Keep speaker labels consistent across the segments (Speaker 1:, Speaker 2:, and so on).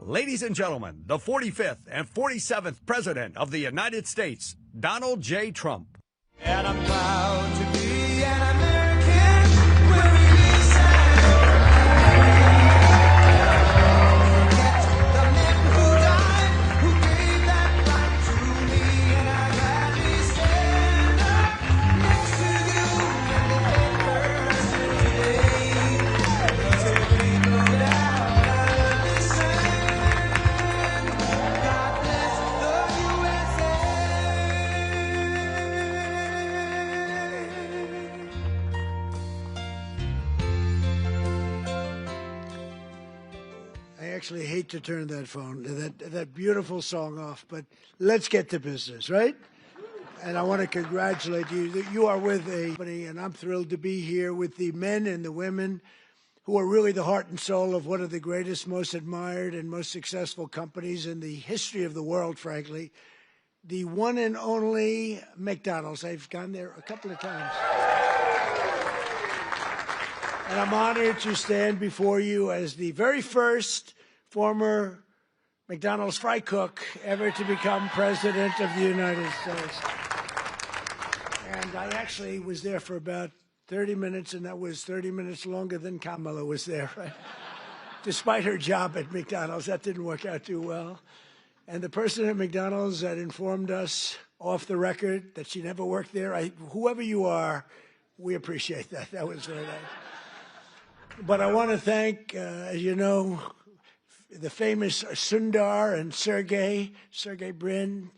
Speaker 1: Ladies and gentlemen, the 45th and 47th President of the United States, Donald J. Trump.
Speaker 2: And I'm proud to be an American wearing these the men who died, who gave that right to me, and I gladly stand up next to you and defend us today. Because there ain't no doubt I love this land. God bless the USA.
Speaker 3: I actually hate to turn that beautiful song off, but let's get to business, right? And I want to congratulate you. You are with a company, and I'm thrilled to be here with the men and the women who are really the heart and soul of one of the greatest, most admired, and most successful companies in the history of the world, frankly, the one and only McDonald's. I've gone there a couple of times. And I'm honored to stand before you as the very first former McDonald's fry cook ever to become president of the United States. And I actually was there for about 30 minutes, and that was 30 minutes longer than Kamala was there, right? Despite her job at McDonald's, that didn't work out too well. And the person at McDonald's that informed us off the record that she never worked there, whoever you are, we appreciate that. That was very nice. But I want to thank, as you know, the famous Sundar and Sergey Brin.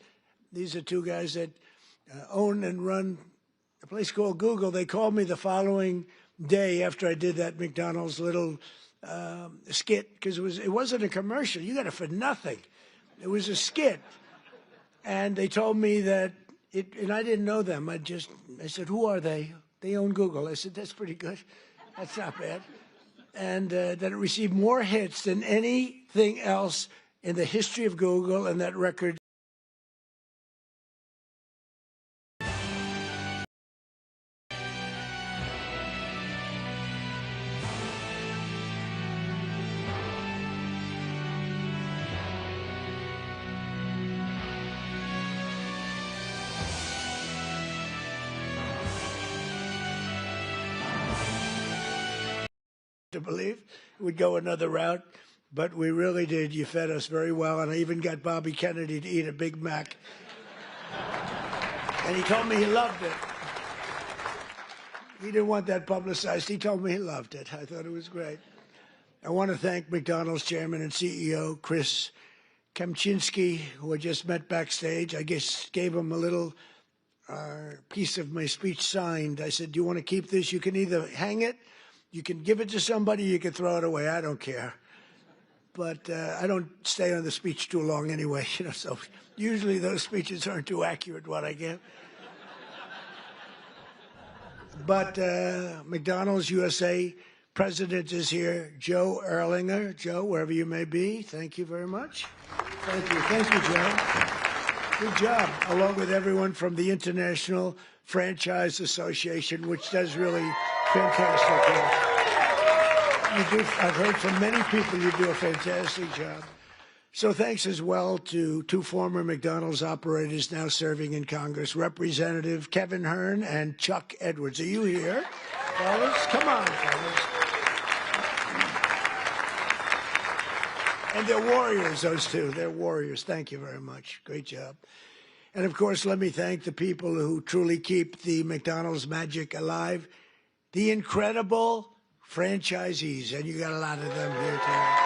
Speaker 3: These are two guys that own and run a place called Google. They called me the following day after I did that McDonald's little skit, because it wasn't a commercial. You got it for nothing. It was a skit. And they told me that, and I didn't know them. I said, who are they? They own Google. I said, that's pretty good. That's not bad. And that it received more hits than anything else in the history of Google, and that record. To believe it would go another route, but we really did. You fed us very well, and I even got Bobby Kennedy to eat a Big Mac. And he told me he loved it. He didn't want that publicized. He told me he loved it. I thought it was great. I want to thank McDonald's chairman and CEO, Chris Kempczinski, who I just met backstage. I guess gave him a little piece of my speech signed. I said, do you want to keep this? You can either hang it, you can give it to somebody, you can throw it away. I don't care. But I don't stay on the speech too long anyway, so usually those speeches aren't too accurate, what I give. But McDonald's USA president is here, Joe Erlinger. Joe, wherever you may be, thank you very much. Thank you, Joe. Good job, along with everyone from the International Franchise Association, which does really fantastic work. I've heard from many people you do a fantastic job. So thanks as well to two former McDonald's operators now serving in Congress, Representative Kevin Hern and Chuck Edwards. Are you here, fellas? Come on, fellas. And they're warriors, those two. They're warriors. Thank you very much. Great job. And, of course, let me thank the people who truly keep the McDonald's magic alive, the incredible franchisees, and you got a lot of them here tonight.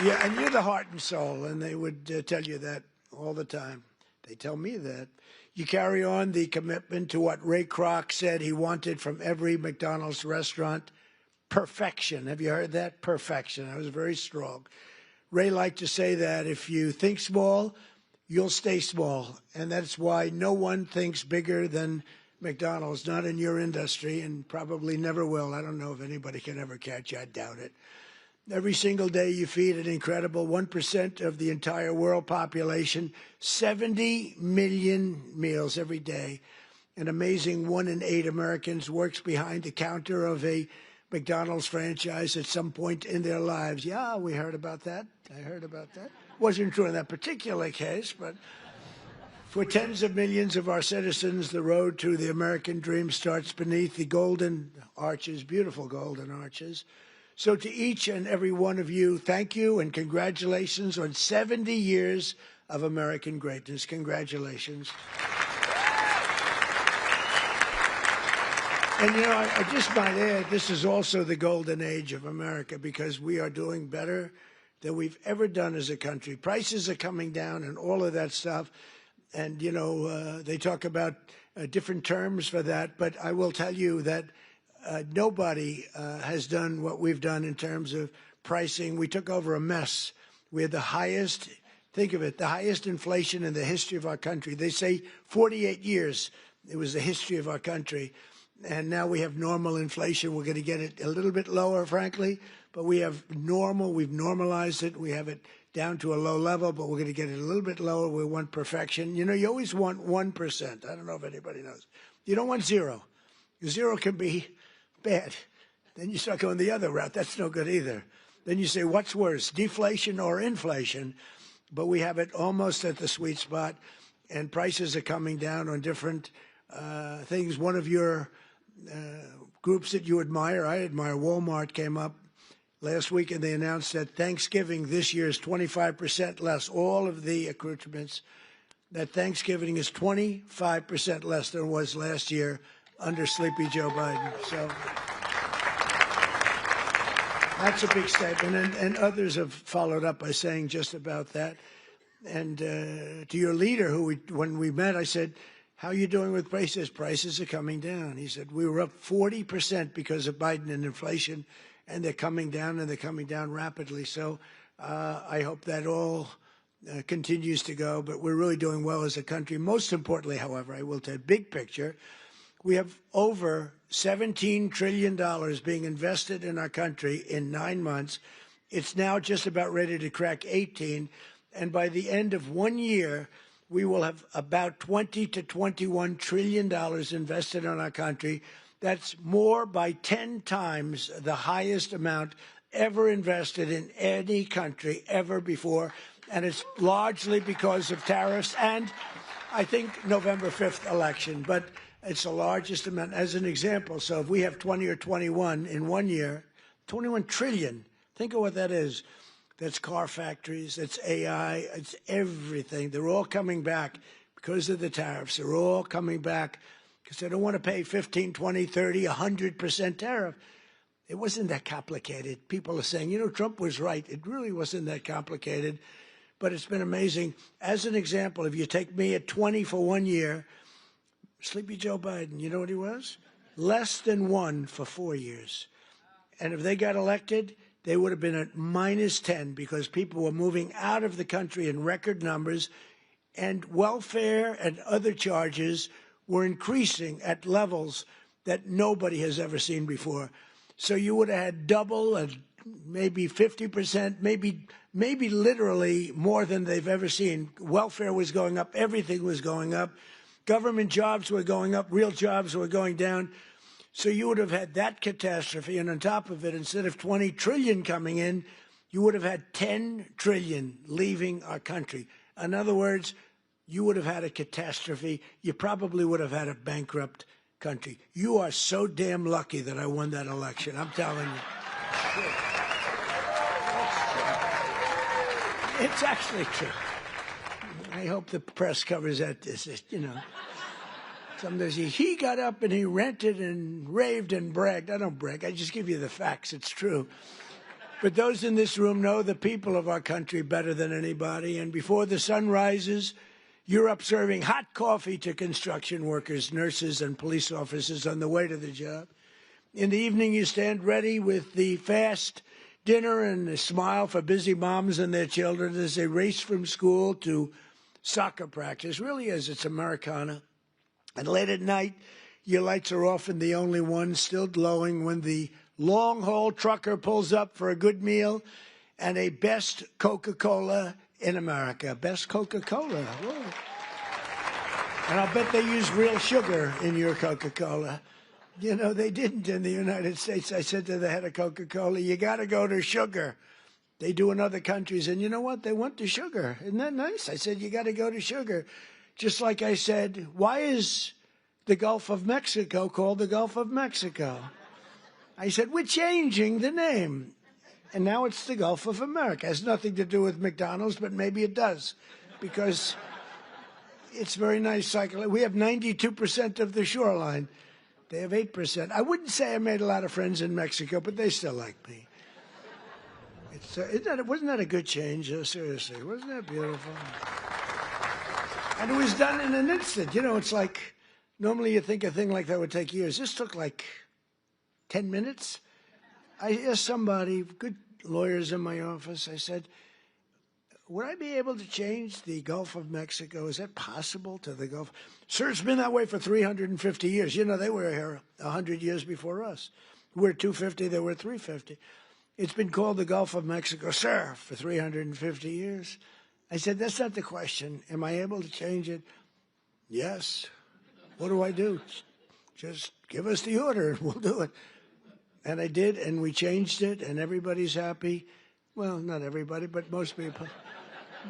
Speaker 3: Yeah, and you're the heart and soul, and they would tell you that all the time. They tell me that. You carry on the commitment to what Ray Kroc said he wanted from every McDonald's restaurant, perfection. Have you heard that? Perfection. That was very strong. Ray liked to say that if you think small, you'll stay small, and that's why no one thinks bigger than McDonald's, not in your industry, and probably never will. I don't know if anybody can ever catch you. I doubt it. Every single day you feed an incredible 1% of the entire world population, 70 million meals every day. An amazing 1 in 8 Americans works behind the counter of a McDonald's franchise at some point in their lives. Yeah, we heard about that. I heard about that. Wasn't true in that particular case, but for tens of millions of our citizens, the road to the American dream starts beneath the golden arches, beautiful golden arches. So to each and every one of you, thank you and congratulations on 70 years of American greatness. Congratulations. And, you know, I just might add, this is also the golden age of America because we are doing better than we've ever done as a country. Prices are coming down and all of that stuff. And, you know, they talk about different terms for that. But I will tell you that nobody has done what we've done in terms of pricing. We took over a mess. We had the highest, think of it, the highest inflation in the history of our country. They say 48 years it was the history of our country. And now we have normal inflation. We're going to get it a little bit lower, frankly. But we have normal. We've normalized it. We have it down to a low level, but we're going to get it a little bit lower. We want perfection. You know, you always want 1%. I don't know if anybody knows. You don't want 0. 0 can be bad. Then you start going the other route. That's no good either. Then you say, what's worse, deflation or inflation? But we have it almost at the sweet spot, and prices are coming down on different things. One of your groups that you admire, I admire, Walmart, came up last week, and they announced that Thanksgiving this year is 25% less. All of the accoutrements, that Thanksgiving is 25% less than it was last year under Sleepy Joe Biden. So that's a big statement, and others have followed up by saying just about that. And to your leader, when we met, I said, how are you doing with prices? Prices are coming down. He said, we were up 40% because of Biden and inflation, and they're coming down, and they're coming down rapidly. So I hope that all continues to go, but we're really doing well as a country. Most importantly, however, I will tell you, big picture, we have over $17 trillion being invested in our country in 9 months. It's now just about ready to crack 18, and by the end of 1 year, we will have about $20 to $21 trillion invested in our country. That's more by 10 times the highest amount ever invested in any country ever before. And it's largely because of tariffs and, I think, November 5th election. But it's the largest amount. As an example, so if we have 20 or 21 in 1 year, 21 trillion, think of what that is. That's car factories, that's AI, it's everything. They're all coming back because of the tariffs. They're all coming back because they don't want to pay 15, 20, 30, 100% tariff. It wasn't that complicated. People are saying, you know, Trump was right. It really wasn't that complicated, but it's been amazing. As an example, if you take me at 20 for 1 year, Sleepy Joe Biden, you know what he was? Less than 1 for 4 years. And if they got elected, they would have been at minus 10 because people were moving out of the country in record numbers, and welfare and other charges were increasing at levels that nobody has ever seen before. So you would have had double and maybe 50%, maybe literally more than they've ever seen. Welfare was going up. Everything was going up. Government jobs were going up. Real jobs were going down. So you would have had that catastrophe, and on top of it, instead of 20 trillion coming in, you would have had 10 trillion leaving our country. In other words, you would have had a catastrophe. You probably would have had a bankrupt country. You are so damn lucky that I won that election. I'm telling you. It's actually true. I hope the press covers that. You know. Sometimes he got up and he ranted and raved and bragged. I don't brag. I just give you the facts. It's true. But those in this room know the people of our country better than anybody. And before the sun rises, you're up serving hot coffee to construction workers, nurses, and police officers on the way to the job. In the evening, you stand ready with the fast dinner and a smile for busy moms and their children as they race from school to soccer practice. Really is. It's Americana. And late at night, your lights are off and the only one still glowing when the long-haul trucker pulls up for a good meal and a best Coca-Cola in America. Best Coca-Cola. Whoa. And I'll bet they use real sugar in your Coca-Cola. You know, they didn't in the United States. I said to the head of Coca-Cola, you got to go to sugar. They do in other countries. And you know what? They went to sugar. Isn't that nice? I said, you got to go to sugar. Just like I said, why is the Gulf of Mexico called the Gulf of Mexico? I said, we're changing the name. And now it's the Gulf of America. It has nothing to do with McDonald's, but maybe it does. Because it's very nice cycle. We have 92% of the shoreline. They have 8%. I wouldn't say I made a lot of friends in Mexico, but they still like me. Wasn't that a good change? Seriously, wasn't that beautiful? And it was done in an instant. You know, it's like, normally you think a thing like that would take years. This took like 10 minutes. I asked somebody, good lawyers in my office, I said, would I be able to change the Gulf of Mexico? Is that possible to the Gulf? Sir, it's been that way for 350 years. You know, they were here 100 years before us. We're 250, they were 350. It's been called the Gulf of Mexico, sir, for 350 years. I said, that's not the question. Am I able to change it? Yes. What do I do? Just give us the order and we'll do it. And I did, and we changed it, and everybody's happy. Well, not everybody, but most people.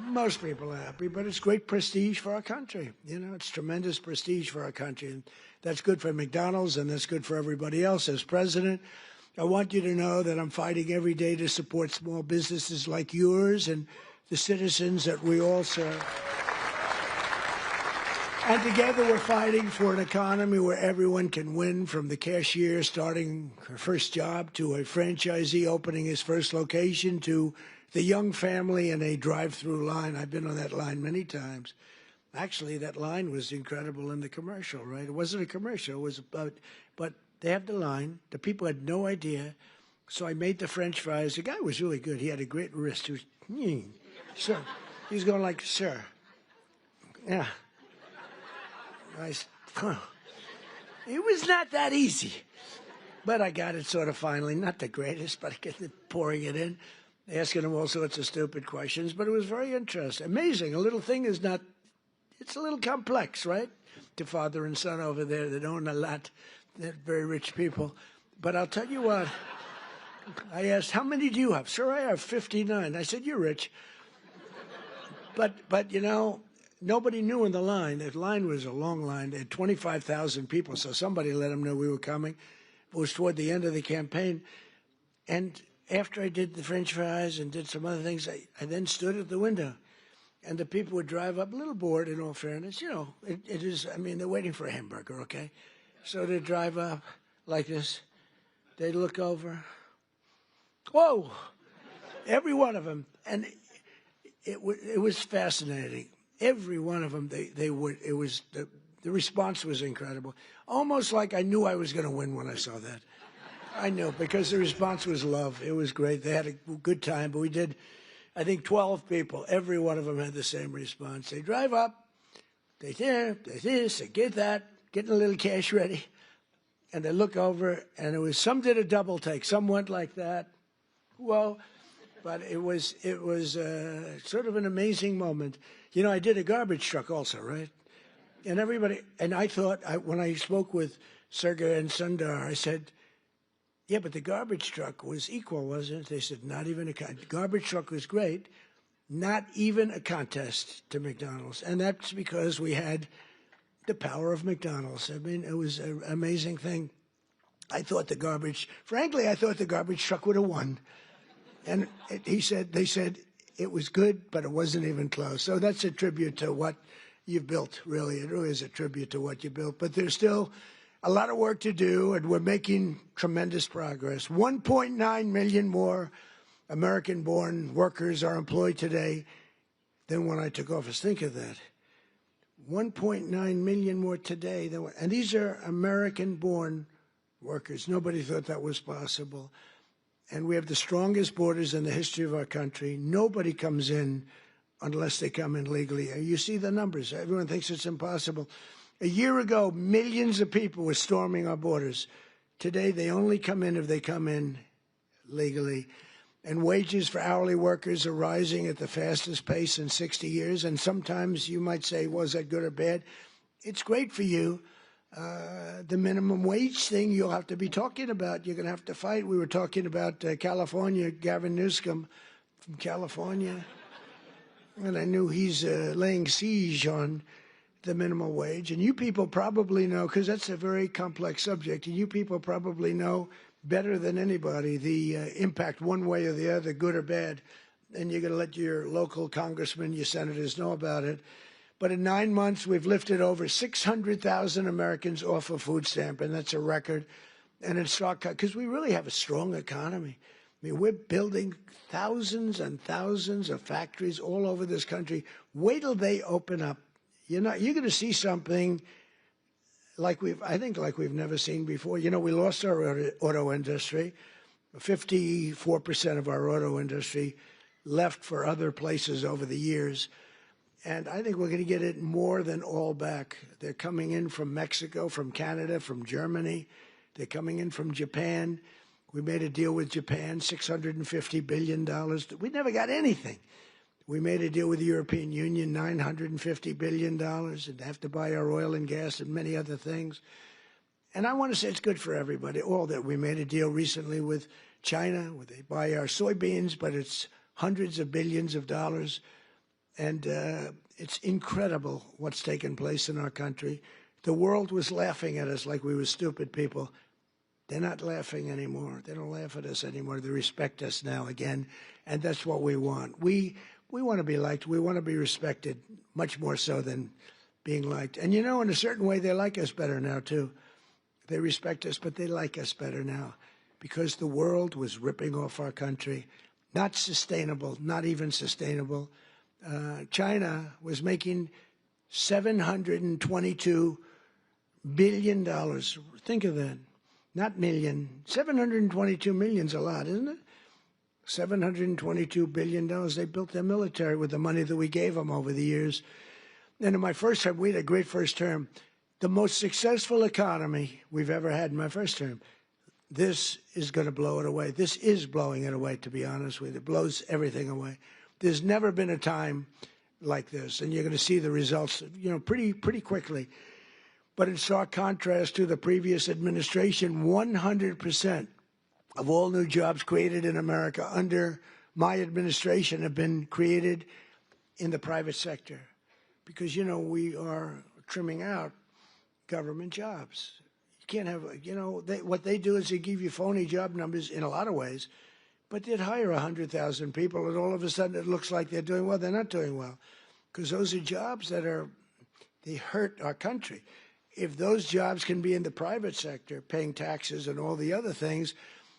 Speaker 3: Most people are happy, but it's great prestige for our country. You know, it's tremendous prestige for our country. And that's good for McDonald's, and that's good for everybody else. As president, I want you to know that I'm fighting every day to support small businesses like yours and the citizens that we all serve. And together we're fighting for an economy where everyone can win, from the cashier starting her first job to a franchisee opening his first location to the young family in a drive-through line. I've been on that line many times. Actually, that line was incredible in the commercial, right? It wasn't a commercial. It was about, but they have the line. The people had no idea. So I made the French fries. The guy was really good. He had a great wrist. He was, sir. He was going like, sir. Yeah. It was not that easy. But I got it sort of finally. Not the greatest, but I get pouring it in. Asking him all sorts of stupid questions, but it was very interesting. Amazing. A little thing is not, it's a little complex, right? To father and son over there that own a lot. They're very rich people. But I'll tell you what, I asked, how many do you have? Sir, I have 59. I said, you're rich. But you know, nobody knew in the line. The line was a long line. They had 25,000 people, so somebody let them know we were coming. It was toward the end of the campaign. And after I did the French fries and did some other things, I then stood at the window. And the people would drive up, a little bored in all fairness. You know, it is, I mean, they're waiting for a hamburger, okay? So they'd drive up like this. They'd look over. Whoa! Every one of them. And it was fascinating. Every one of them, they would, it was, the response was incredible. Almost like I knew I was going to win when I saw that. I knew, because the response was love. It was great. They had a good time, but we did, I think, 12 people. Every one of them had the same response. They drive up, they this, they get that, getting a little cash ready, and they look over, and it was, some did a double take. Some went like that. Whoa. But it was sort of an amazing moment. You know, I did a garbage truck also, right? And everybody, and I thought, when I spoke with Sergey and Sundar, I said, yeah, but the garbage truck was equal, wasn't it? They said, not even a contest. Garbage truck was great, not even a contest to McDonald's. And that's because we had the power of McDonald's. I mean, it was an amazing thing. I thought the garbage truck would have won. And they said it was good, but it wasn't even close. So that's a tribute to what you've built, really. It really is a tribute to what you built. But there's still a lot of work to do, and we're making tremendous progress. 1.9 million more American-born workers are employed today than when I took office. Think of that. 1.9 million more today than, and these are American-born workers. Nobody thought that was possible. And we have the strongest borders in the history of our country. Nobody comes in unless they come in legally. You see the numbers. Everyone thinks it's impossible. A year ago, millions of people were storming our borders. Today, they only come in if they come in legally. And wages for hourly workers are rising at the fastest pace in 60 years. And sometimes you might say, was that good or bad? It's great for you. The minimum wage thing you'll have to be talking about. You're going to have to fight. We were talking about California, Gavin Newsom from California. And I knew he's laying siege on the minimum wage. And you people probably know, because that's a very complex subject, and you people probably know better than anybody the impact one way or the other, good or bad. And you're going to let your local congressmen, your senators know about it. But in 9 months, we've lifted over 600,000 Americans off a food stamp, and that's a record. And it's because we really have a strong economy. I mean, we're building thousands and thousands of factories all over this country. Wait till they open up. You're going to see something like I think we've never seen before. You know, we lost our auto industry. 54% of our auto industry left for other places over the years. And I think we're going to get it more than all back. They're coming in from Mexico, from Canada, from Germany. They're coming in from Japan. We made a deal with Japan, $650 billion. We never got anything. We made a deal with the European Union, $950 billion, and they have to buy our oil and gas and many other things. And I want to say it's good for everybody. All that we made a deal recently with China, where they buy our soybeans, but it's hundreds of billions of dollars. And it's incredible what's taken place in our country. The world was laughing at us like we were stupid people. They're not laughing anymore. They don't laugh at us anymore. They respect us now again, and that's what we want. We want to be liked. We want to be respected, much more so than being liked. And, you know, in a certain way, they like us better now, too. They respect us, but they like us better now because the world was ripping off our country. Not sustainable, not even sustainable. China was making $722 billion. Think of that. Not million. 722 million's a lot, isn't it? $722 billion. They built their military with the money that we gave them over the years. And in my first term, we had a great first term. The most successful economy we've ever had in my first term. This is going to blow it away. This is blowing it away, to be honest with you. It blows everything away. There's never been a time like this, and you're going to see the results, you know, pretty quickly. But in stark contrast to the previous administration, 100% of all new jobs created in America under my administration have been created in the private sector. Because, you know, we are trimming out government jobs. You can't have, you know, what they do is they give you phony job numbers in a lot of ways, but they'd hire 100,000 people, and all of a sudden it looks like they're doing well. They're not doing well, because those are jobs that they hurt our country. If those jobs can be in the private sector, paying taxes and all the other things,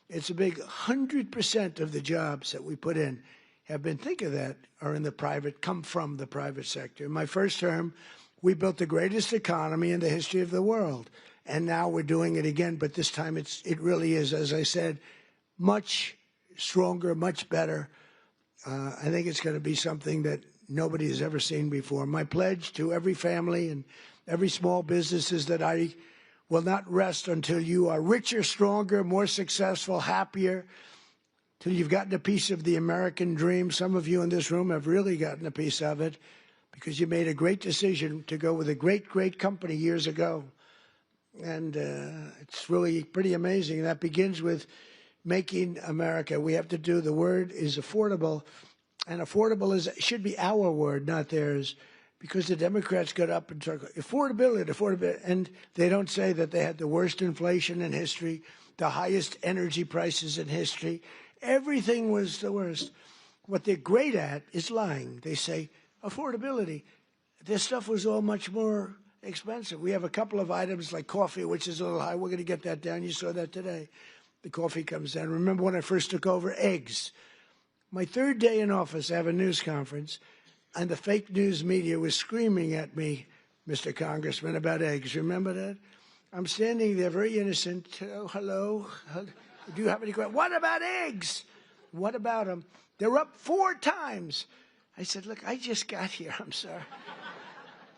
Speaker 3: it's a big 100% of the jobs that we put in have been, think of that, are in the private, come from the private sector. In my first term, we built the greatest economy in the history of the world. And now we're doing it again, but this time it really is, as I said, much stronger, much better. I think it's going to be something that nobody has ever seen before. My pledge to every family and every small business is that I will not rest until you are richer, stronger, more successful, happier, till you've gotten a piece of the American dream. Some of you in this room have really gotten a piece of it because you made a great decision to go with a great, great company years ago. And it's really pretty amazing. That begins with making America. We have to do, the word is affordable, and affordable should be our word, not theirs, because the Democrats got up and talked affordability, and they don't say that they had the worst inflation in history, the highest energy prices in history. Everything was the worst. What they're great at is lying. They say affordability. Their stuff was all much more expensive. We have a couple of items like coffee, which is a little high. We're going to get that down. You saw that today. The coffee comes down. Remember when I first took over? Eggs. My third day in office, I have a news conference, and the fake news media was screaming at me, Mr. Congressman, about eggs. Remember that? I'm standing there very innocent. Oh, hello. Do you have any questions? What about eggs? What about them? They're up 4 times. I said, look, I just got here. I'm sorry.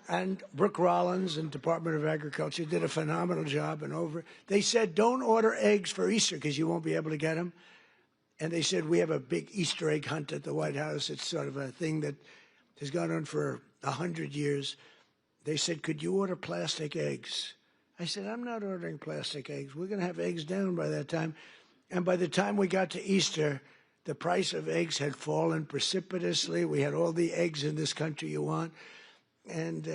Speaker 3: And Brooke Rollins and Department of Agriculture did a phenomenal job. And they said, don't order eggs for Easter because you won't be able to get them. And they said, we have a big Easter egg hunt at the White House. It's sort of a thing that has gone on for 100 years. They said, could you order plastic eggs? I said, I'm not ordering plastic eggs. We're going to have eggs down by that time. And by the time we got to Easter, the price of eggs had fallen precipitously. We had all the eggs in this country you want. And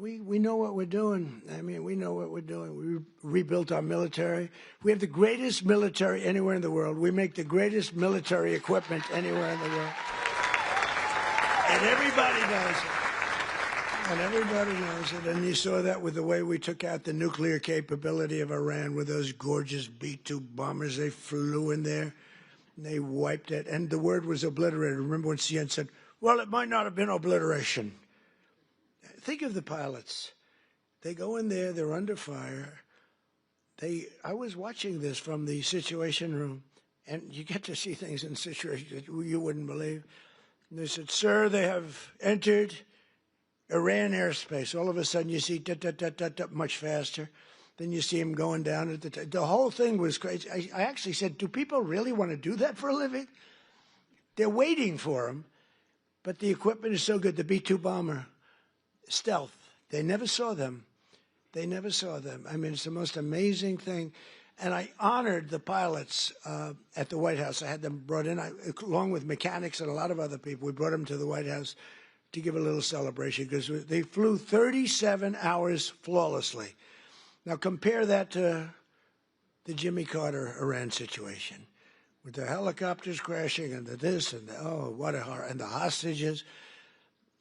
Speaker 3: we know what we're doing. I mean, we know what we're doing. We rebuilt our military. We have the greatest military anywhere in the world. We make the greatest military equipment anywhere in the world. And everybody knows it. And everybody knows it. And you saw that with the way we took out the nuclear capability of Iran with those gorgeous B-2 bombers. They flew in there and they wiped it. And the word was obliterated. Remember when CNN said, well, it might not have been obliteration. Think of the pilots. They go in there, they're under fire. I was watching this from the Situation Room, and you get to see things in situations that you wouldn't believe. And they said, sir, they have entered Iran airspace. All of a sudden you see much faster. Then you see them going down at the whole thing was crazy. I actually said, do people really want to do that for a living? They're waiting for them, but the equipment is so good. The B-2 bomber. Stealth. They never saw them. They never saw them. I mean, it's the most amazing thing. And I honored the pilots at the White House. I had them brought in, along with mechanics and a lot of other people. We brought them to the White House to give a little celebration because they flew 37 hours flawlessly. Now compare that to the Jimmy Carter Iran situation with the helicopters crashing and the this and the, oh, what a horror, and the hostages.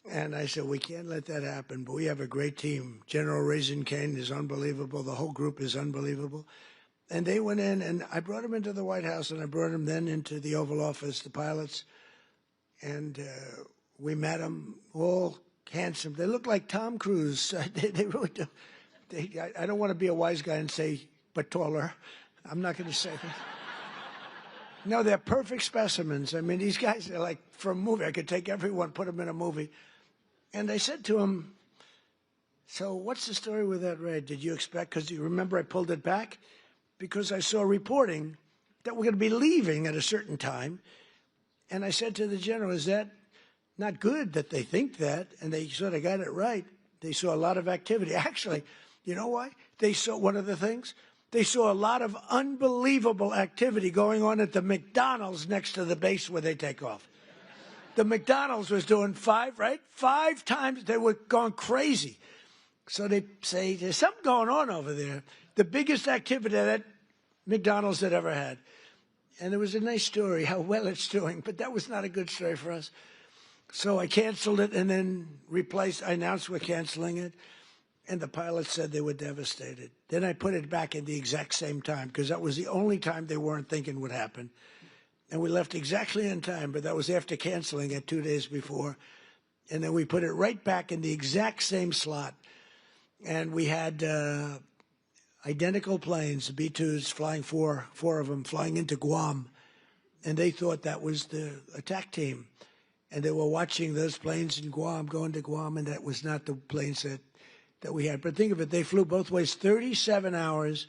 Speaker 3: And I said, we can't let that happen, but we have a great team. General Raisin Kane is unbelievable. The whole group is unbelievable. And they went in, and I brought them into the White House, and I brought them then into the Oval Office, the pilots. And we met them, all handsome. They look like Tom Cruise. They really do. I don't want to be a wise guy and say, but taller. I'm not going to say that. No, they're perfect specimens. I mean, these guys are like from a movie. I could take everyone, put them in a movie. And I said to him, so what's the story with that raid? Did you expect, because you remember I pulled it back? Because I saw reporting that we're going to be leaving at a certain time. And I said to the general, is that not good that they think that? And they sort of got it right. They saw a lot of activity. Actually, you know why? They saw one of the things. They saw a lot of unbelievable activity going on at the McDonald's next to the base where they take off. The McDonald's was doing 5 times. They were going crazy. So they say, there's something going on over there. The biggest activity that McDonald's had ever had. And it was a nice story, how well it's doing. But that was not a good story for us. So I canceled it and then I announced we're canceling it. And the pilots said they were devastated. Then I put it back at the exact same time because that was the only time they weren't thinking would happen. And we left exactly in time, but that was after canceling it 2 days before. And then we put it right back in the exact same slot. And we had identical planes, B-2s, flying four of them, flying into Guam. And they thought that was the attack team. And they were watching those planes in Guam, going to Guam, and that was not the planes that we had. But think of it, they flew both ways 37 hours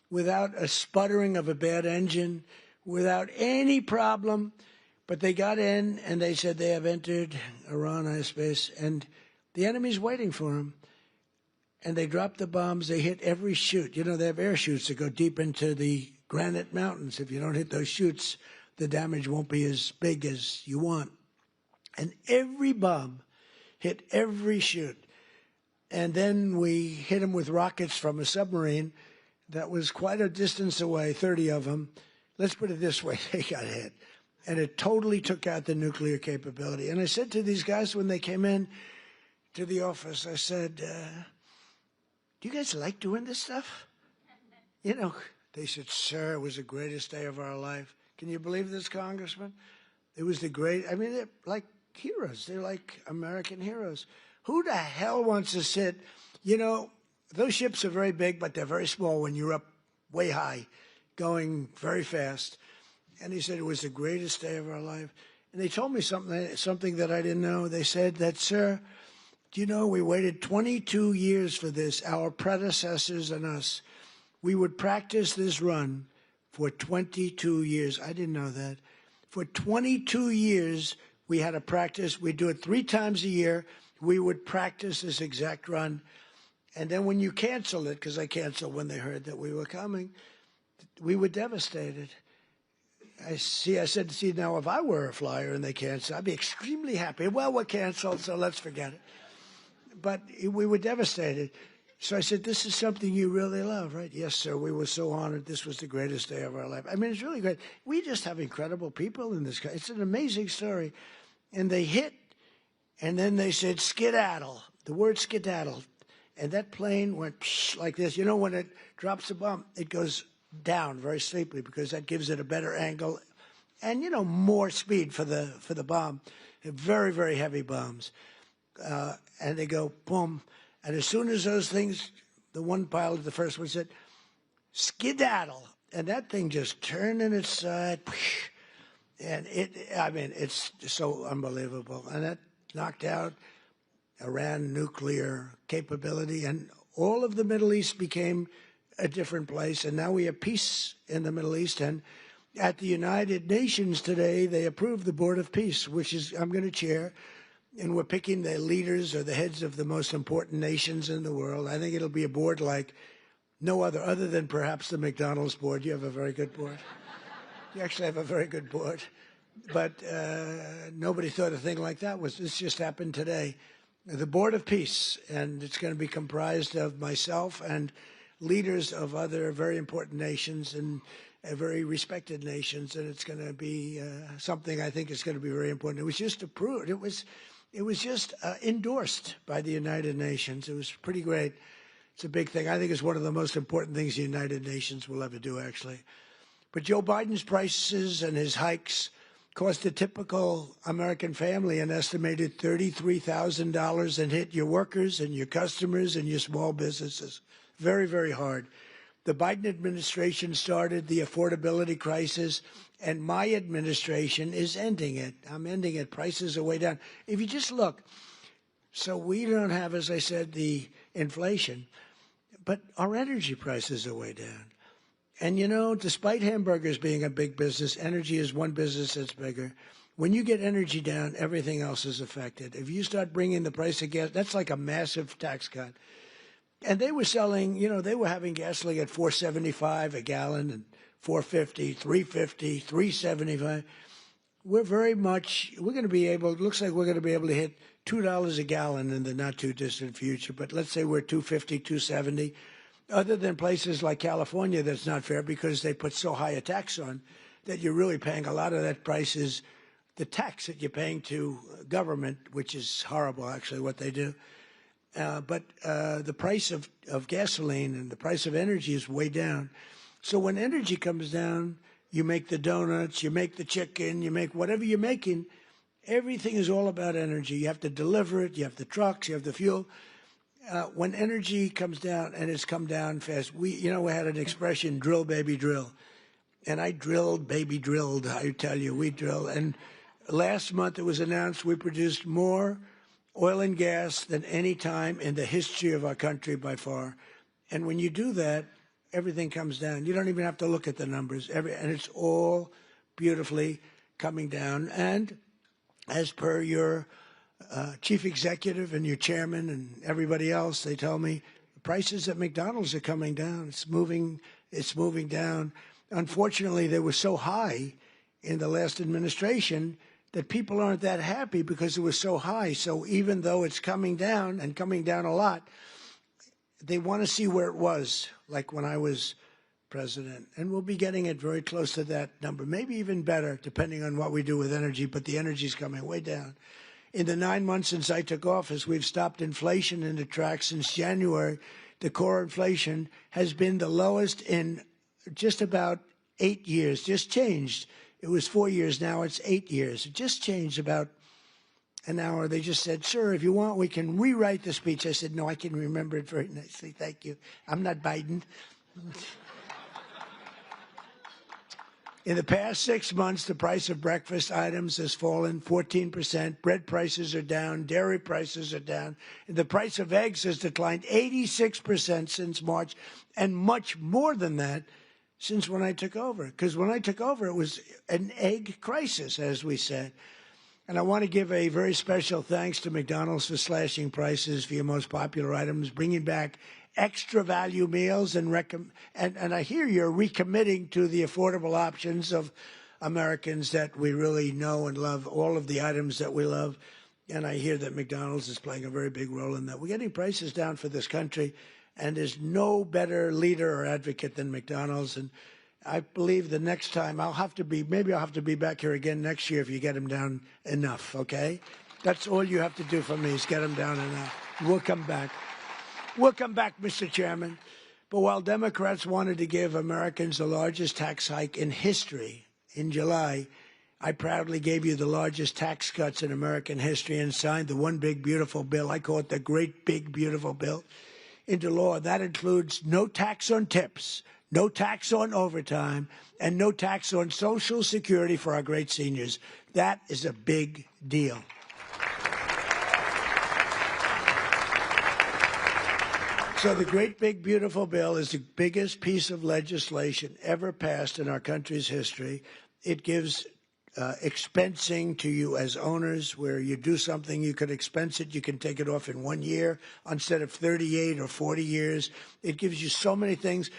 Speaker 3: without a sputtering of a bad engine, without any problem. But they got in and they said they have entered Iran airspace and the enemy's waiting for them. And they dropped the bombs. They hit every chute. You know, they have air chutes that go deep into the granite mountains. If you don't hit those chutes, the damage won't be as big as you want. And every bomb hit every chute. And then we hit them with rockets from a submarine that was quite a distance away, 30 of them. Let's put it this way, they got hit. And it totally took out the nuclear capability. And I said to these guys when they came in to the office, I said, do you guys like doing this stuff? You know, they said, sir, it was the greatest day of our life. Can you believe this, Congressman? It was I mean, they're like heroes. They're like American heroes. Who the hell wants to sit? You know, those ships are very big, but they're very small when you're up way high, going very fast. And he said it was the greatest day of our life. And they told me something that I didn't know. They said that, sir, Do you know we waited 22 years for this, our predecessors and us. We would practice this run for 22 years. I didn't know that. For 22 years, we had to practice. We'd do it 3 times a year. We would practice this exact run. And then when you canceled it, because I canceled when they heard that we were coming, we were devastated. I said, see, now if I were a flyer and they canceled, I'd be extremely happy. Well, we're canceled, so let's forget it. But we were devastated. So I said, this is something you really love, right? Yes, sir. We were so honored. This was the greatest day of our life. I mean, it's really great. We just have incredible people in this country. It's an amazing story. And they hit, and then they said, skedaddle, the word skedaddle. And that plane went psh, like this. You know, when it drops a bomb, it goes down very steeply because that gives it a better angle and, you know, more speed for the bomb. Very, very heavy bombs. And they go, boom. And as soon as those things, the one pilot, the first one said, skedaddle. And that thing just turned in its side. And it's so unbelievable. And that knocked out Iran nuclear capability. And all of the Middle East became a different place. And now we have peace in the Middle East. And at the United Nations today, they approved the Board of Peace, which is I'm going to chair. And we're picking the leaders or the heads of the most important nations in the world. I think it'll be a board like no other than perhaps the McDonald's board. You have a very good board. You actually have a very good board. But nobody thought a thing like that was. This just happened today. The Board of Peace, and it's going to be comprised of myself and leaders of other very important nations and very respected nations, and it's going to be something I think is going to be very important. It was just approved. It was just endorsed by the United Nations. It was pretty great. It's a big thing. I think it's one of the most important things the United Nations will ever do, actually. But Joe Biden's prices and his hikes cost a typical American family an estimated $33,000 and hit your workers and your customers and your small businesses. Very, very hard. The Biden administration started the affordability crisis, and my administration is ending it. I'm ending it. Prices are way down. If you just look, so we don't have, as I said, the inflation, but our energy prices are way down. And, you know, despite hamburgers being a big business, energy is one business that's bigger. When you get energy down, everything else is affected. If you start bringing the price of gas, that's like a massive tax cut. And they were selling, you know, they were having gasoline at $4.75 a gallon and $4.50, $3.50, $3.75. We're going to be able, it looks like we're going to be able to hit $2 a gallon in the not too distant future. But let's say we're $2.50, $2.70. Other than places like California, that's not fair because they put so high a tax on that you're really paying a lot of that price is the tax that you're paying to government, which is horrible, actually, what they do. But the price of gasoline and the price of energy is way down. So when energy comes down, you make the donuts, you make the chicken, you make whatever you're making. Everything is all about energy. You have to deliver it. You have the trucks. You have the fuel. When energy comes down, and it's come down fast, we had an expression, drill, baby, drill. And I drilled, baby, drilled. I tell you, we drilled. And last month it was announced we produced more oil and gas than any time in the history of our country by far. And when you do that, everything comes down. You don't even have to look at the numbers. And it's all beautifully coming down. And as per your chief executive and your chairman and everybody else, they tell me the prices at McDonald's are coming down. It's moving down. Unfortunately, they were so high in the last administration that people aren't that happy because it was so high. So even though it's coming down and coming down a lot, they want to see where it was, like when I was president. And we'll be getting it very close to that number, maybe even better, depending on what we do with energy. But the energy's coming way down. In the 9 months since I took office, we've stopped inflation in the tracks. Since January, the core inflation has been the lowest in just about 8 years, just changed. It was 4 years, now it's 8 years. It just changed about an hour. They just said, sir, if you want, we can rewrite the speech. I said, no, I can remember it very nicely. Thank you. I'm not Biden. In the past 6 months, the price of breakfast items has fallen 14%. Bread prices are down. Dairy prices are down. And the price of eggs has declined 86% since March, and much more than that since when I took over. Because when I took over, it was an egg crisis, as we said. And I want to give a very special thanks to McDonald's for slashing prices for your most popular items, bringing back extra value meals, and I hear you're recommitting to the affordable options of Americans that we really know and love, all of the items that we love. And I hear that McDonald's is playing a very big role in that. We're getting prices down for this country, and there's no better leader or advocate than McDonald's. And I believe the next time maybe I'll have to be back here again next year if you get them down enough, okay? That's all you have to do for me is get them down enough. We'll come back. We'll come back, Mr. Chairman. But while Democrats wanted to give Americans the largest tax hike in history in July, I proudly gave you the largest tax cuts in American history and signed the one big beautiful bill, I call it the great big beautiful bill, into law. That includes no tax on tips, no tax on overtime, and no tax on Social Security for our great seniors. That is a big deal. So the great big beautiful bill is the biggest piece of legislation ever passed in our country's history. It gives expensing to you as owners, where you do something, you can expense it, you can take it off in 1 year instead of 38 or 40 years. It gives you so many things.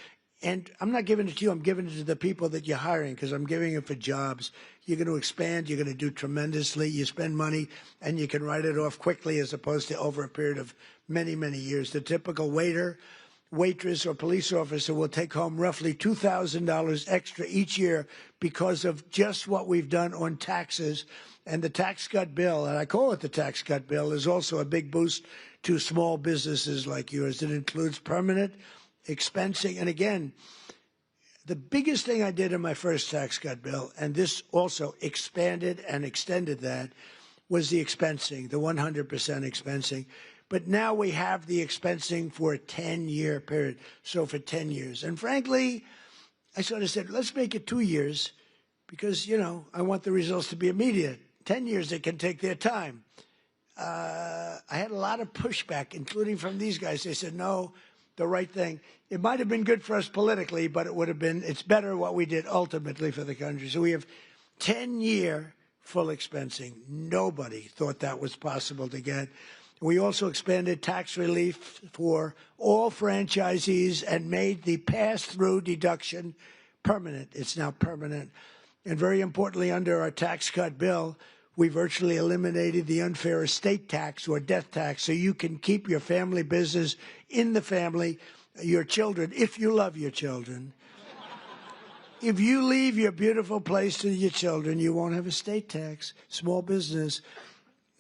Speaker 3: And I'm not giving it to you, I'm giving it to the people that you're hiring, because I'm giving it for jobs. You're going to expand, you're going to do tremendously. You spend money and you can write it off quickly as opposed to over a period of many, many years. The typical waiter, waitress, or police officer will take home roughly $2,000 extra each year because of just what we've done on taxes. And the tax cut bill, and I call it the tax cut bill, is also a big boost to small businesses like yours. It includes permanent expensing. And again, the biggest thing I did in my first tax cut bill, and this also expanded and extended that, was the expensing, the 100% expensing. But now we have the expensing for a 10-year period, so for 10 years. And frankly, I sort of said, let's make it 2 years because, you know, I want the results to be immediate. 10 years, they can take their time. I had a lot of pushback, including from these guys. They said, no, the right thing. It might have been good for us politically, but it's better what we did ultimately for the country. So we have 10-year full expensing. Nobody thought that was possible to get. We also expanded tax relief for all franchisees and made the pass-through deduction permanent. It's now permanent. And very importantly, under our tax cut bill, we virtually eliminated the unfair estate tax or death tax, so you can keep your family business in the family, your children, if you love your children. If you leave your beautiful place to your children, you won't have estate tax, small business.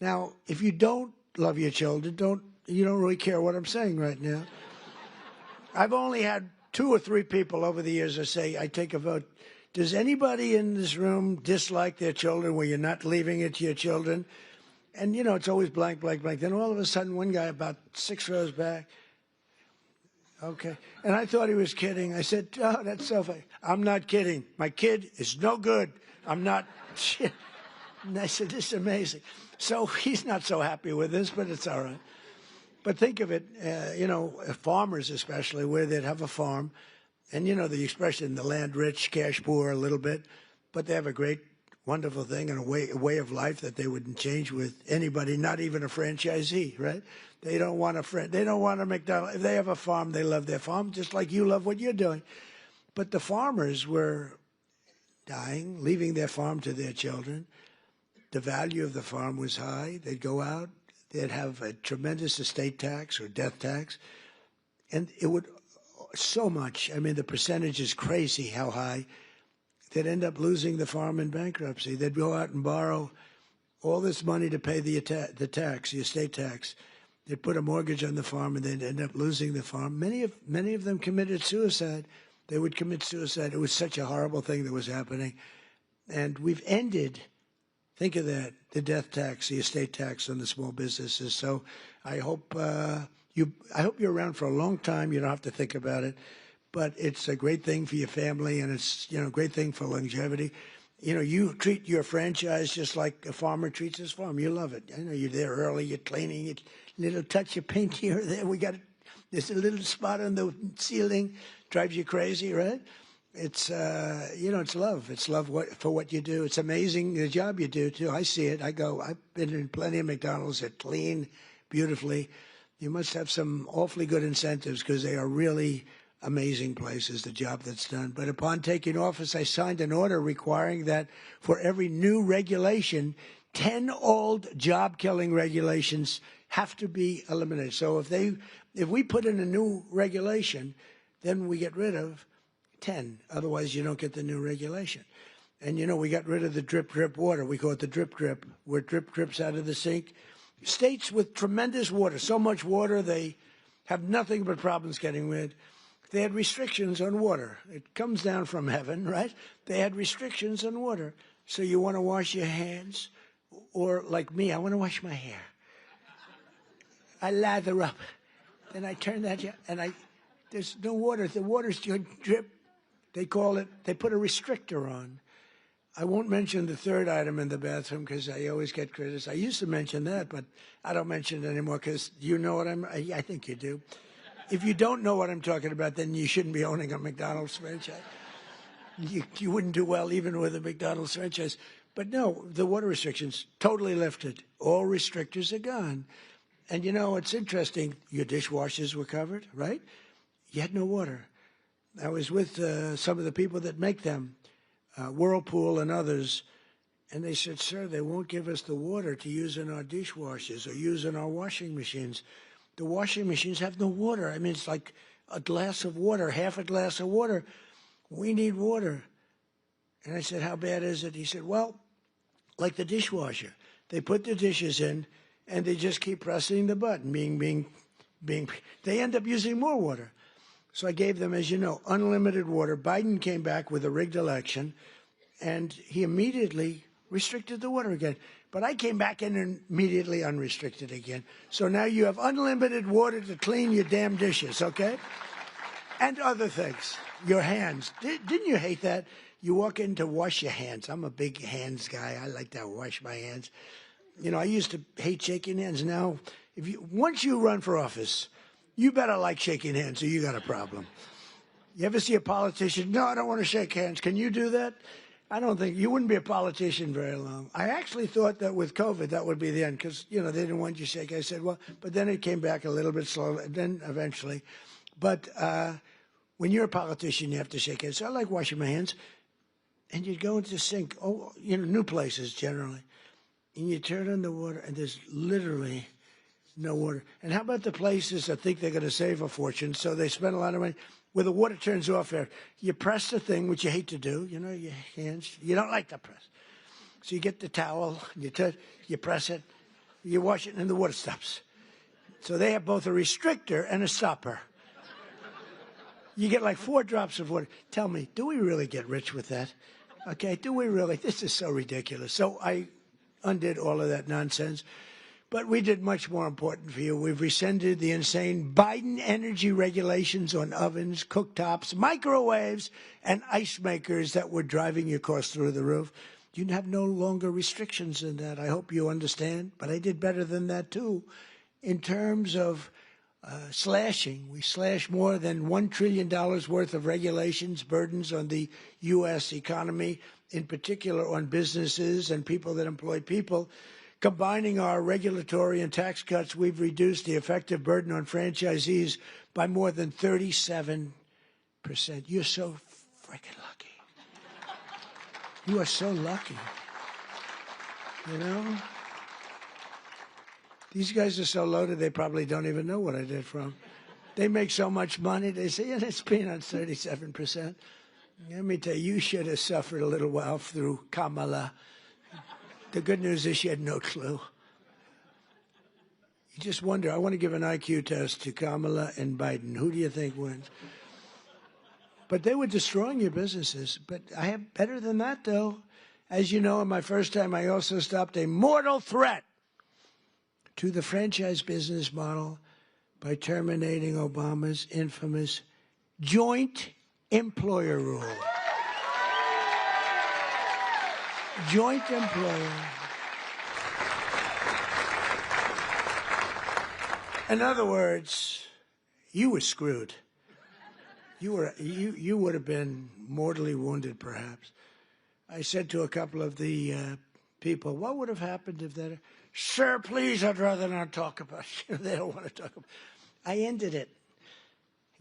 Speaker 3: Now, if you don't love your children, you don't really care what I'm saying right now. I've only had 2 or 3 people over the years that say, I take a vote. Does anybody in this room dislike their children where you're not leaving it to your children? And, you know, it's always blank, blank, blank. Then all of a sudden, one guy about 6 rows back, okay. And I thought he was kidding. I said, oh, that's so funny. I'm not kidding. My kid is no good. I'm not. And I said, this is amazing. So he's not so happy with this, but it's all right. But think of it, you know, farmers especially, where they'd have a farm. And, you know, the expression, the land rich, cash poor a little bit. But they have a great, wonderful thing and a way of life that they wouldn't change with anybody, not even a franchisee, right? They don't want they don't want a McDonald's. If they have a farm, they love their farm, just like you love what you're doing. But the farmers were dying, leaving their farm to their children. The value of the farm was high. They'd go out. They'd have a tremendous estate tax or death tax. And it would so much. I mean, the percentage is crazy how high. They'd end up losing the farm in bankruptcy. They'd go out and borrow all this money to pay the tax, the estate tax. They'd put a mortgage on the farm, and they'd end up losing the farm. Many of them committed suicide. They would commit suicide. It was such a horrible thing that was happening. And we've ended, think of that, the death tax, the estate tax on the small businesses. So I hope you're around for a long time. You don't have to think about it. but it's a great thing for your family, and it's, a great thing for longevity. You treat your franchise just like a farmer treats his farm. You love it. You're there early, you're cleaning it, little touch of paint here or there. There's a little spot on the ceiling, drives you crazy, right? It's, it's love. It's love for what you do. It's amazing the job you do, too. I see it. I've been in plenty of McDonald's that clean beautifully. You must have some awfully good incentives because they are really amazing places, the job that's done. But upon taking office, I signed an order requiring that for every new regulation, 10 old job-killing regulations have to be eliminated. So if we put in a new regulation, then we get rid of 10. Otherwise, you don't get the new regulation. And, we got rid of the drip, drip water. We call it the drip, drip, where drip drips out of the sink. States with tremendous water, so much water, they have nothing but problems getting rid. They had restrictions on water. It comes down from heaven, right? They had restrictions on water. So you want to wash your hands, or like me, I want to wash my hair. I lather up. Then I turn that, and there's no water. The water's drip. They put a restrictor on. I won't mention the third item in the bathroom because I always get criticized. I used to mention that, but I don't mention it anymore because you know what I think you do. If you don't know what I'm talking about, then you shouldn't be owning a McDonald's franchise. You wouldn't do well even with a McDonald's franchise. But no, the water restrictions totally lifted. All restrictors are gone. And it's interesting. Your dishwashers were covered, right? You had no water. I was with some of the people that make them, Whirlpool and others, and they said, sir, they won't give us the water to use in our dishwashers or use in our washing machines. The washing machines have no water. I mean, it's like a glass of water, half a glass of water. We need water. And I said, how bad is it? He said, well, like the dishwasher. They put the dishes in, and they just keep pressing the button, they end up using more water. So I gave them, as you know, unlimited water. Biden came back with a rigged election, and he immediately restricted the water again. But I came back in and immediately unrestricted again. So now you have unlimited water to clean your damn dishes, okay? And other things. Your hands. Didn't you hate that? You walk in to wash your hands. I'm a big hands guy. I like to wash my hands. I used to hate shaking hands. Now, once you run for office, you better like shaking hands or you got a problem. You ever see a politician? No, I don't want to shake hands. Can you do that? I don't think you wouldn't be a politician very long. I actually thought that with COVID, that would be the end because, they didn't want you to shake. I said, well, but then it came back a little bit slowly, then eventually. But when you're a politician, you have to shake hands. So I like washing my hands. And you'd go into the sink, new places generally. And you turn on the water and there's literally no water. And how about the places that think they're going to save a fortune, so they spend a lot of money, where the water turns off there. You press the thing, which you hate to do, your hands. You don't like to press. So you get the towel, you press it, you wash it, and the water stops. So they have both a restrictor and a stopper. You get like 4 drops of water. Tell me, do we really get rich with that? Okay, do we really? This is so ridiculous. So I undid all of that nonsense. But we did much more important for you. We've rescinded the insane Biden energy regulations on ovens, cooktops, microwaves, and ice makers that were driving your costs through the roof. You have no longer restrictions in that. I hope you understand. But I did better than that, too. In terms of slashing, we slashed more than $1 trillion worth of regulations, burdens on the U.S. economy, in particular on businesses and people that employ people. Combining our regulatory and tax cuts, we've reduced the effective burden on franchisees by more than 37%. You're so freaking lucky. You are so lucky. These guys are so loaded, they probably don't even know what I did for them. They make so much money, they say, yeah, it's peanuts, 37%. Let me tell you, you should have suffered a little while through Kamala. The good news is she had no clue. You just wonder, I want to give an IQ test to Kamala and Biden. Who do you think wins? But they were destroying your businesses. But I have better than that, though. As you know, in my first time, I also stopped a mortal threat to the franchise business model by terminating Obama's infamous joint employer rule. Joint employer. In other words, you were screwed. You would have been mortally wounded, perhaps. I said to a couple of the people, what would have happened if that? Sir, please, I'd rather not talk about it. They don't want to talk about it. I ended it.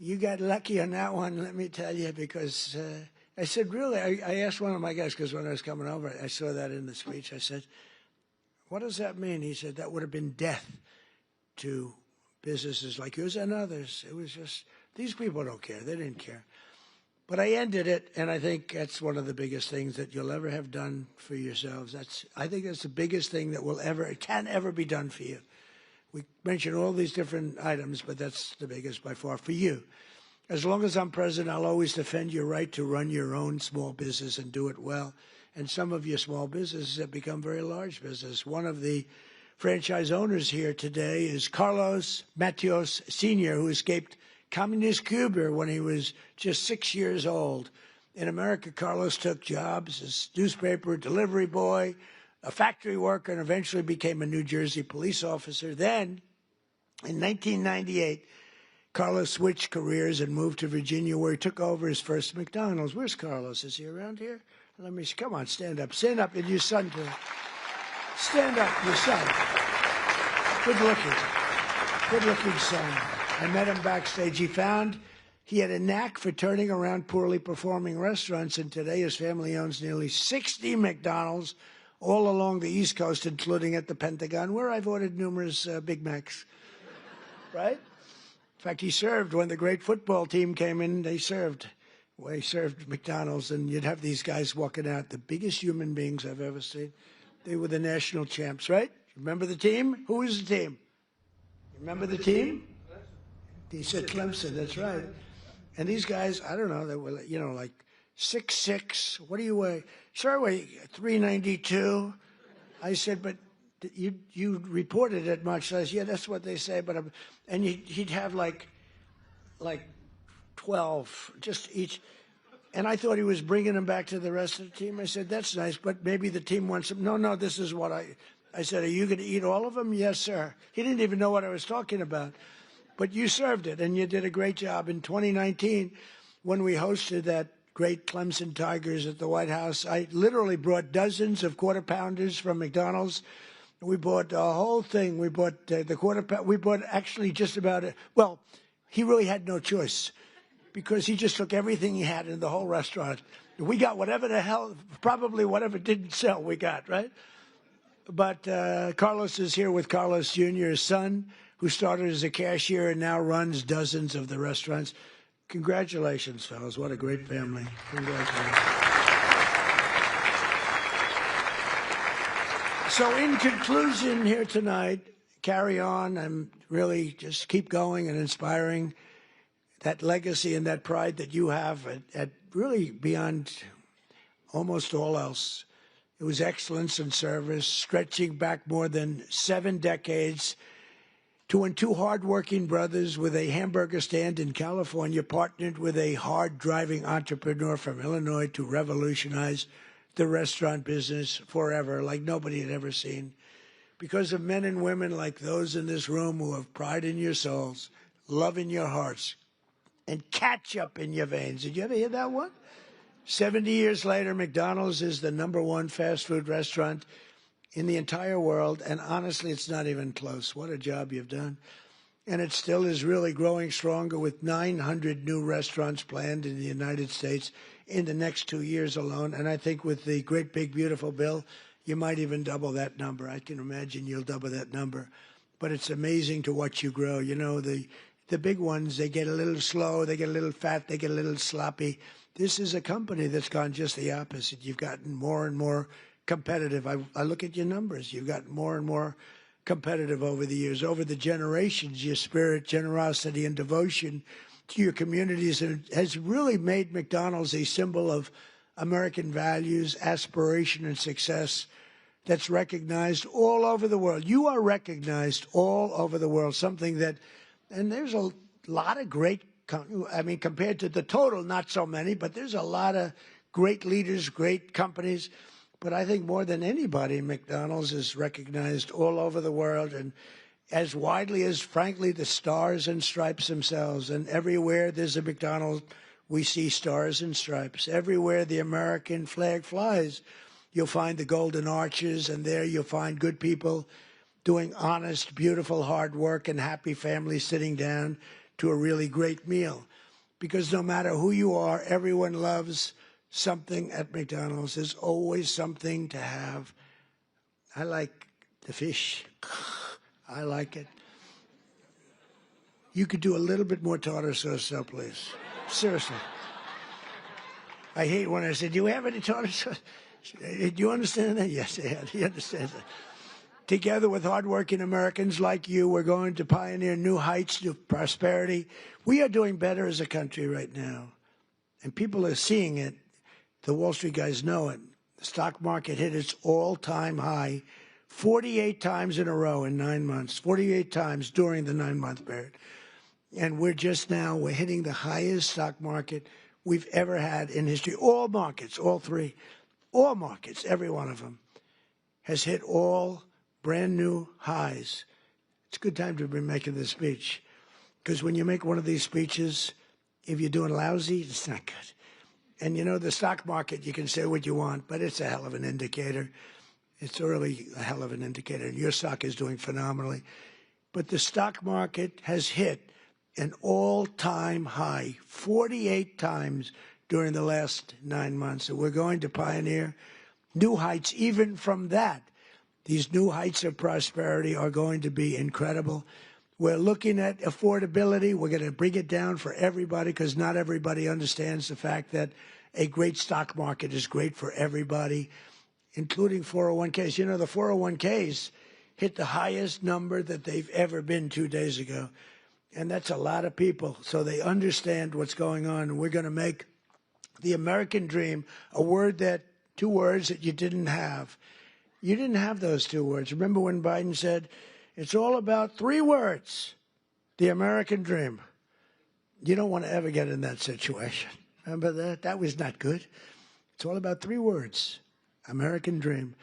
Speaker 3: You got lucky on that one, let me tell you, because I said, really, I asked one of my guys, because when I was coming over, I saw that in the speech. I said, what does that mean? He said, that would have been death to businesses like yours and others. It was just, these people don't care. They didn't care. But I ended it, and I think that's one of the biggest things that you'll ever have done for yourselves. I think that's the biggest thing that can ever be done for you. We mentioned all these different items, but that's the biggest by far for you. As long as I'm president, I'll always defend your right to run your own small business and do it well. And some of your small businesses have become very large business. One of the franchise owners here today is Carlos Matios Sr., who escaped communist Cuba when he was just 6 years old. In America, Carlos took jobs as newspaper delivery boy, a factory worker, and eventually became a New Jersey police officer. Then, in 1998, Carlos switched careers and moved to Virginia, where he took over his first McDonald's. Where's Carlos? Is he around here? Let me see. Come on, stand up. Stand up, and your son too. Stand up, your son. Good-looking son. I met him backstage. He had a knack for turning around poorly performing restaurants, and today his family owns nearly 60 McDonald's all along the East Coast, including at the Pentagon, where I've ordered numerous Big Macs. Right? In fact, he served when the great football team came in. They served McDonald's, and you'd have these guys walking out, the biggest human beings I've ever seen. They were the national champs, right? Remember the team? Who was the team? Remember the team? He said Clemson, that's right. And these guys, I don't know, they were, like 6'6". What do you weigh? Sir, I weigh 392. I said, but you reported it much. I said, yeah, that's what they say. But and he'd have like 12, just each. And I thought he was bringing them back to the rest of the team. I said, that's nice, but maybe the team wants them. No, this is what I said, are you going to eat all of them? Yes, sir. He didn't even know what I was talking about. But you served it, and you did a great job. In 2019, when we hosted that great Clemson Tigers at the White House, I literally brought dozens of quarter pounders from McDonald's. We bought a whole thing. We bought the quarter pound. We bought actually just about it. Well, he really had no choice because he just took everything he had in the whole restaurant. We got whatever the hell, probably whatever didn't sell, we got, right? But Carlos is here with Carlos Jr., his son, who started as a cashier and now runs dozens of the restaurants. Congratulations, fellas. What a great family. Congratulations. So in conclusion here tonight, carry on and really just keep going and inspiring that legacy and that pride that you have at really beyond almost all else. It was excellence and service, stretching back more than 7 decades to when 2 hardworking brothers with a hamburger stand in California partnered with a hard-driving entrepreneur from Illinois to revolutionize the restaurant business forever, like nobody had ever seen. Because of men and women like those in this room who have pride in your souls, love in your hearts, and ketchup in your veins. Did you ever hear that one? 70 years later, McDonald's is the #1 fast food restaurant in the entire world, and honestly, it's not even close. What a job you've done. And it still is really growing stronger with 900 new restaurants planned in the United States in the next 2 years alone. And I think with the great, big, beautiful bill, you might even double that number. I can imagine you'll double that number. But it's amazing to watch you grow. You know, the big ones, they get a little slow, they get a little fat, they get a little sloppy. This is a company that's gone just the opposite. You've gotten more and more competitive. I look at your numbers. You've gotten more and more competitive over the years, over the generations. Your spirit, generosity, and devotion to your communities has really made McDonald's a symbol of American values, aspiration, and success that's recognized all over the world. You are recognized all over the world, something that, and there's a lot of great I mean, compared to the total, not so many, but there's a lot of great leaders, great companies. But I think more than anybody, McDonald's is recognized all over the world, and as widely as, frankly, the stars and stripes themselves. And everywhere there's a McDonald's, we see stars and stripes. Everywhere the American flag flies, you'll find the golden arches, and there you'll find good people doing honest, beautiful, hard work, and happy families sitting down to a really great meal. Because no matter who you are, everyone loves something at McDonald's. There's always something to have. I like the fish. I like it. You could do a little bit more tartar sauce, though, please. Seriously. I hate when I say, do you have any tartar sauce? Do you understand that? Yes, he understands that. Together with hardworking Americans like you, we're going to pioneer new heights of prosperity. We are doing better as a country right now, and people are seeing it. The Wall Street guys know it. The stock market hit its all-time high 48 times in a row in 9 months, 48 times during the 9-month period. And we're hitting the highest stock market we've ever had in history. All markets, all three, all markets, every one of them, has hit all brand new highs. It's a good time to be making this speech, because when you make one of these speeches, if you're doing lousy, it's not good. And you know, the stock market, you can say what you want, but it's a hell of an indicator. It's really a hell of an indicator. And your stock is doing phenomenally. But the stock market has hit an all-time high 48 times during the last 9 months. And we're going to pioneer new heights even from that. These new heights of prosperity are going to be incredible. We're looking at affordability. We're going to bring it down for everybody, because not everybody understands the fact that a great stock market is great for everybody, including 401ks. You know, the 401ks hit the highest number that they've ever been 2 days ago. And that's a lot of people. So they understand what's going on. And we're going to make the American dream two words that you didn't have. You didn't have those 2 words. Remember when Biden said, it's all about 3 words, the American dream? You don't want to ever get in that situation. Remember that? That was not good. It's all about 3 words, American dream.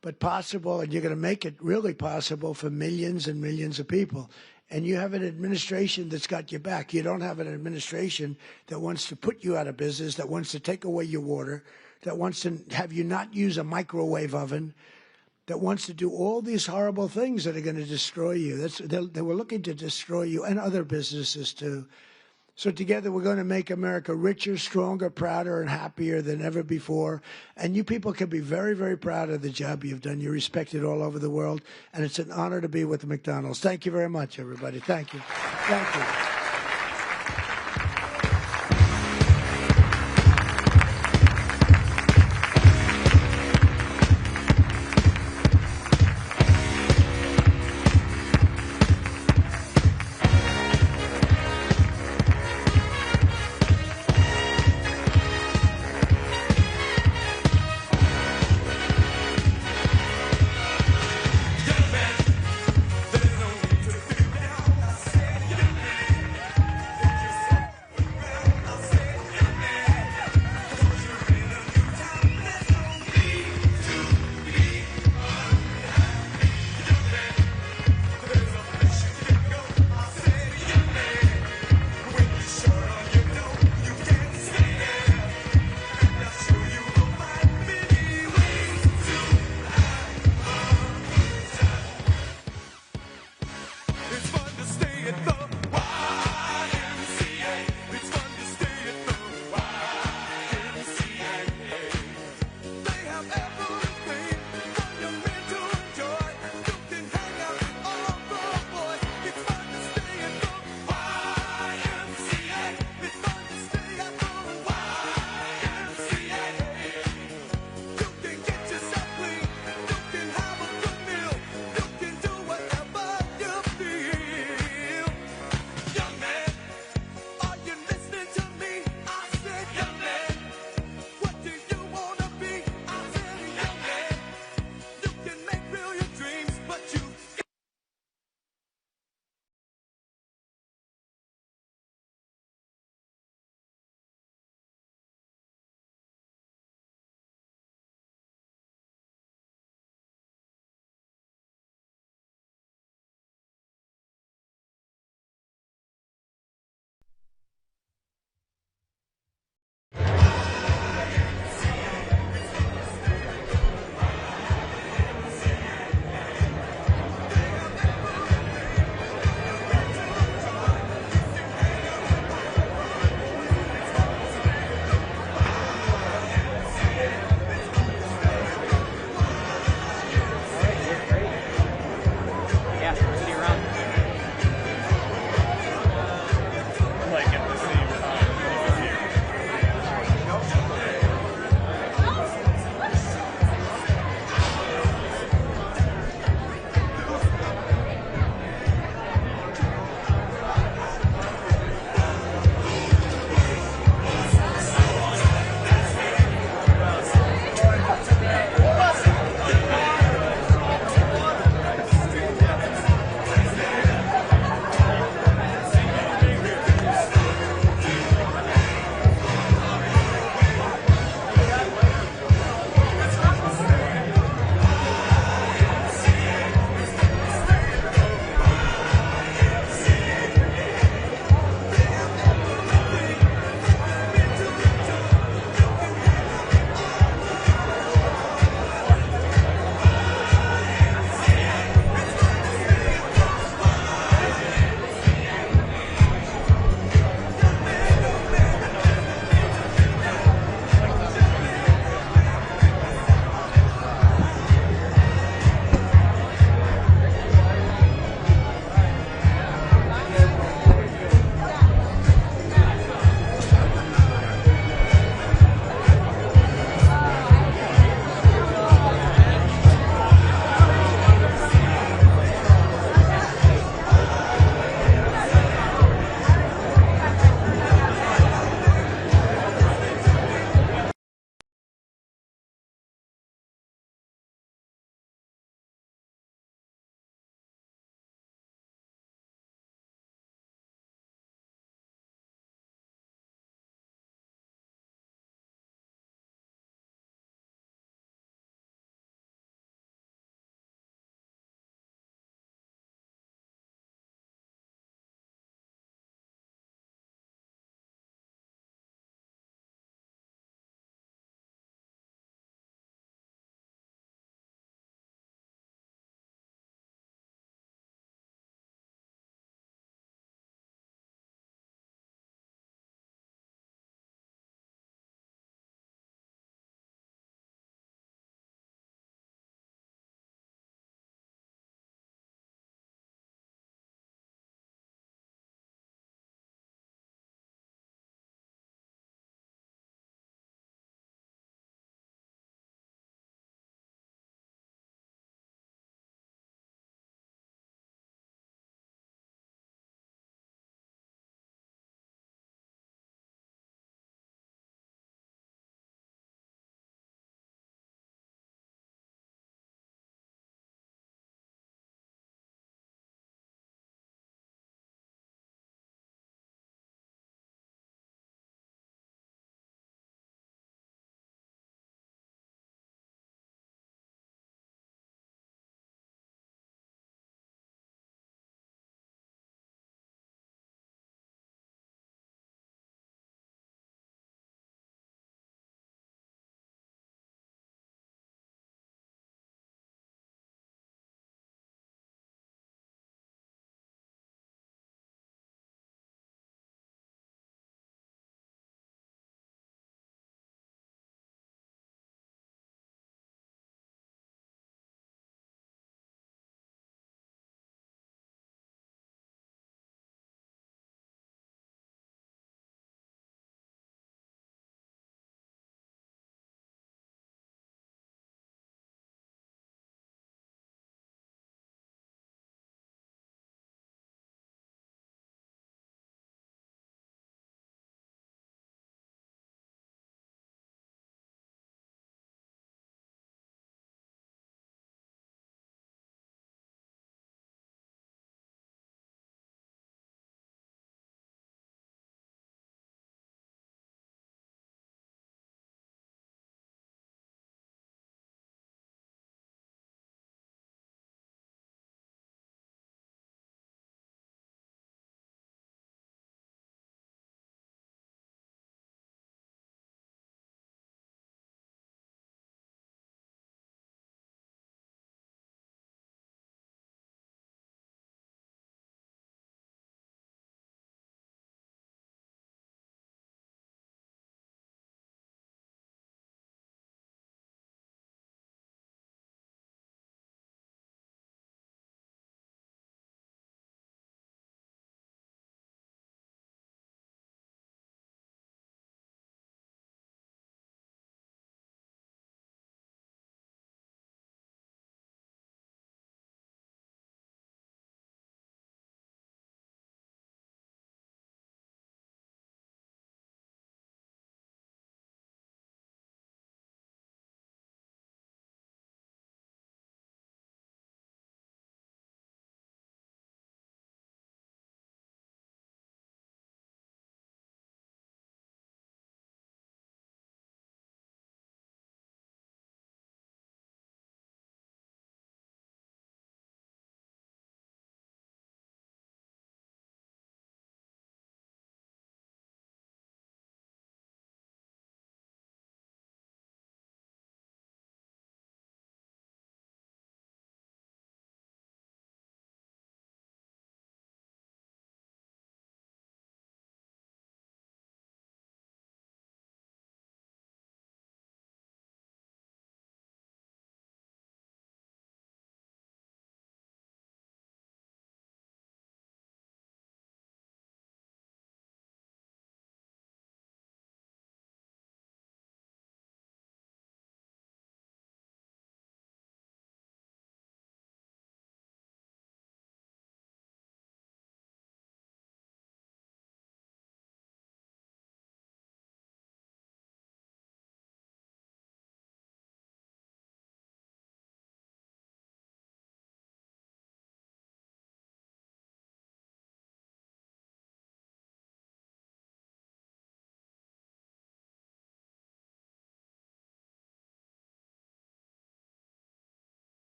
Speaker 3: But possible, and you're going to make it really possible for millions and millions of people. And you have an administration that's got your back. You don't have an administration that wants to put you out of business, that wants to take away your water, that wants to have you not use a microwave oven, that wants to do all these horrible things that are going to destroy you. They were looking to destroy you and other businesses too. So together we're going to make America richer, stronger, prouder, and happier than ever before. And you people can be very, very proud of the job you've done. You're respected all over the world, and it's an honor to be with McDonald's. Thank you very much, everybody. Thank you. Thank you.
Speaker 2: They have ever